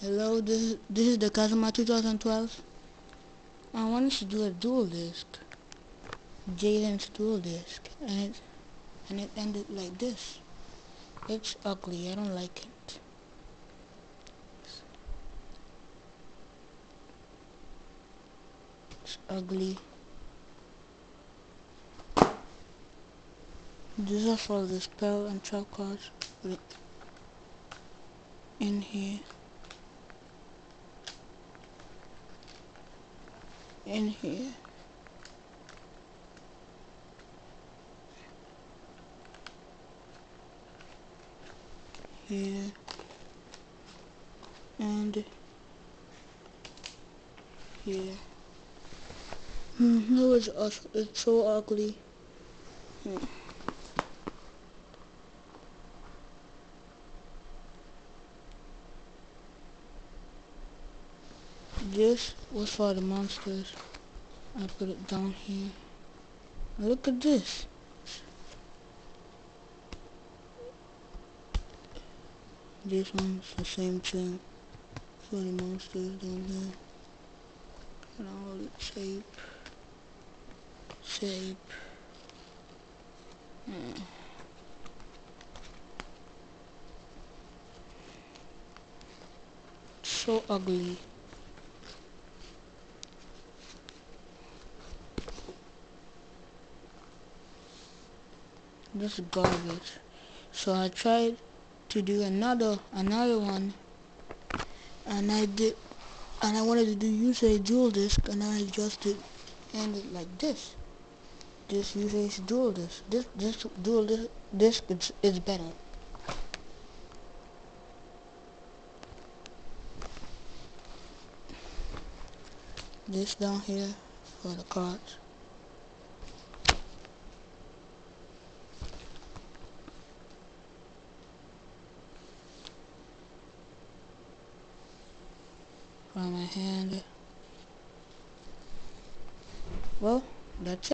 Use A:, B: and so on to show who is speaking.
A: Hello, this is the Kazuma 2012. I wanted to do a dual disc, Jaden's dual disc, and it ended like this. It's ugly. I don't like it. It's ugly. These are for the spell and trap cards in here. In here. Here. And here. No, it's so ugly. This was for the monsters. I put it down here. Look at this. This one's the same thing. For the monsters down there. And all the shape. So ugly. This is garbage. So I tried to do another one, and I wanted to do Yusei dual disc, and I adjusted and it like this. This Yusei dual disc. This dual disc is better. This down here for the cards. On my hand. Well, that's it.